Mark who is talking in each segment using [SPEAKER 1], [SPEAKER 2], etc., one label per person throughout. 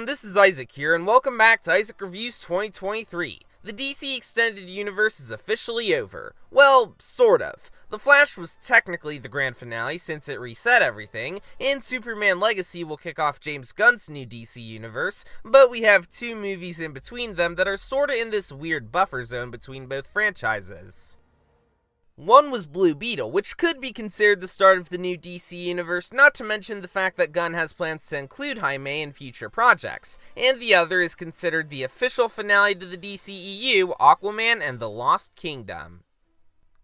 [SPEAKER 1] everyone, this is Isaac here, and welcome back to Isaac Reviews 2023. The DC Extended Universe is officially over. Well, sort of. The Flash was technically the grand finale since it reset everything, and Superman Legacy will kick off James Gunn's new DC universe, but we have two movies in between them that are sorta in this weird buffer zone between both franchises. One was Blue Beetle, which could be considered the start of the new DC universe, not to mention the fact that Gunn has plans to include Jaime in future projects, and the other is considered the official finale to the DCEU, Aquaman and the Lost Kingdom.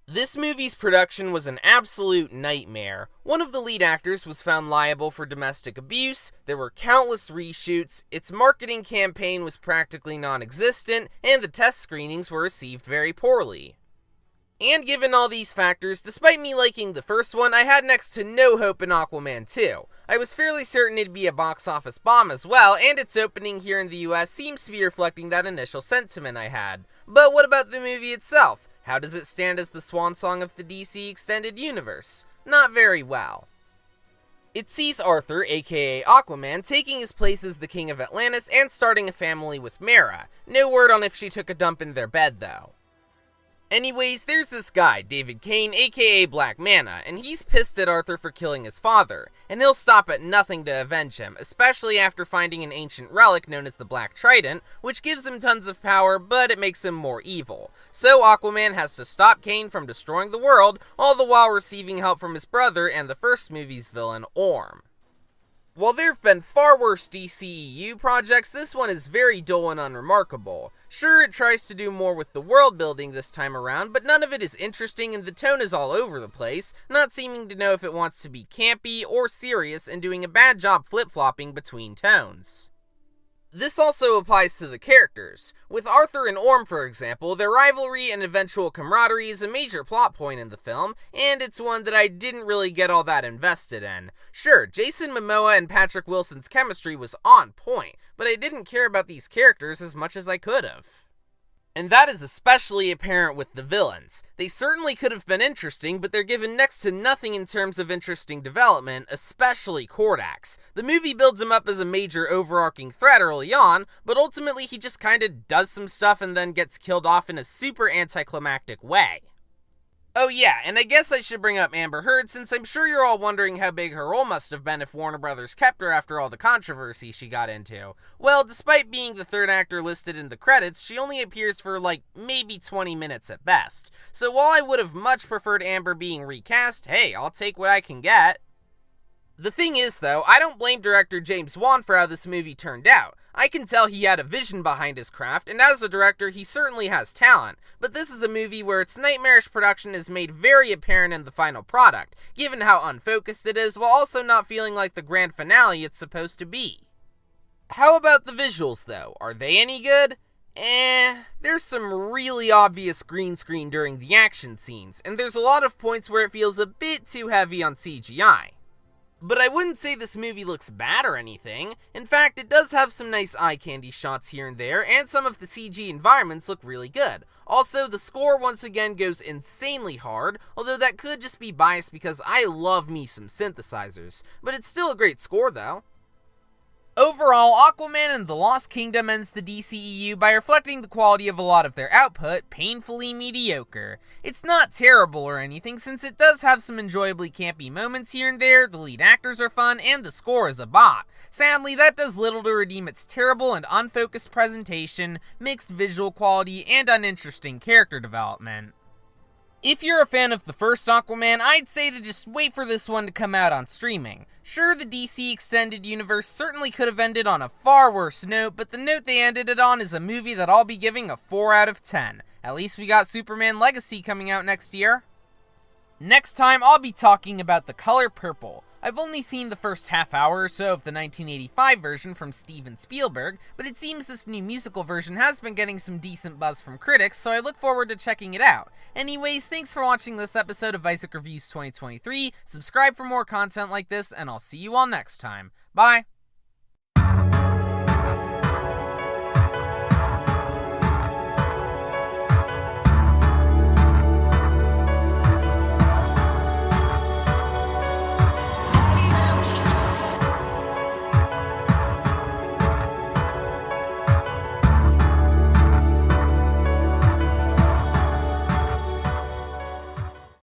[SPEAKER 1] This movie's production was an absolute nightmare. One of the lead actors was found liable for domestic abuse, there were countless reshoots, its marketing campaign was practically non-existent, and the test screenings were received very poorly. And given all these factors, despite me liking the first one, I had next to no hope in Aquaman 2. I was fairly certain it'd be a box office bomb as well, and its opening here in the US seems to be reflecting that initial sentiment I had. But what about the movie itself? How does it stand as the swan song of the DC Extended Universe? Not very well. It sees Arthur, aka Aquaman, taking his place as the King of Atlantis and starting a family with Mera. No word on if she took a dump in their bed though. Anyways, there's this guy, David Kane, aka Black Manta, and he's pissed at Arthur for killing his father, and he'll stop at nothing to avenge him, especially after finding an ancient relic known as the Black Trident, which gives him tons of power, but it makes him more evil. So Aquaman has to stop Kane from destroying the world, all the while receiving help from his brother and the first movie's villain, Orm. While there have been far worse DCEU projects, this one is very dull and unremarkable. Sure, it tries to do more with the world building this time around, but none of it is interesting and the tone is all over the place, not seeming to know if it wants to be campy or serious and doing a bad job flip-flopping between tones. This also applies to the characters. With Arthur and Orm, for example, their rivalry and eventual camaraderie is a major plot point in the film, and it's one that I didn't really get all that invested in. Sure, Jason Momoa and Patrick Wilson's chemistry was on point, but I didn't care about these characters as much as I could have. And that is especially apparent with the villains. They certainly could have been interesting, but they're given next to nothing in terms of interesting development, especially Kordax. The movie builds him up as a major overarching threat early on, but ultimately he just kinda does some stuff and then gets killed off in a super anticlimactic way. Oh yeah, and I guess I should bring up Amber Heard, since I'm sure you're all wondering how big her role must have been if Warner Brothers kept her after all the controversy she got into. Well, despite being the third actor listed in the credits, she only appears for maybe 20 minutes at best. So while I would have much preferred Amber being recast, hey, I'll take what I can get. The thing is though, I don't blame director James Wan for how this movie turned out. I can tell he had a vision behind his craft, and as a director, he certainly has talent, but this is a movie where its nightmarish production is made very apparent in the final product, given how unfocused it is, while also not feeling like the grand finale it's supposed to be. How about the visuals though? Are they any good? There's some really obvious green screen during the action scenes, and there's a lot of points where it feels a bit too heavy on CGI. But I wouldn't say this movie looks bad or anything. In fact, it does have some nice eye candy shots here and there, and some of the CG environments look really good. Also, the score once again goes insanely hard, although that could just be biased because I love me some synthesizers. But it's still a great score though. Overall, Aquaman and the Lost Kingdom ends the DCEU by reflecting the quality of a lot of their output, painfully mediocre. It's not terrible or anything, since it does have some enjoyably campy moments here and there, the lead actors are fun, and the score is a bop. Sadly, that does little to redeem its terrible and unfocused presentation, mixed visual quality, and uninteresting character development. If you're a fan of the first Aquaman, I'd say to just wait for this one to come out on streaming. Sure, the DC Extended Universe certainly could have ended on a far worse note, but the note they ended it on is a movie that I'll be giving a 4 out of 10. At least we got Superman Legacy coming out next year. Next time, I'll be talking about The Color Purple. I've only seen the first half hour or so of the 1985 version from Steven Spielberg, but it seems this new musical version has been getting some decent buzz from critics, so I look forward to checking it out. Anyways, thanks for watching this episode of Isaac Reviews 2023, subscribe for more content like this, and I'll see you all next time. Bye!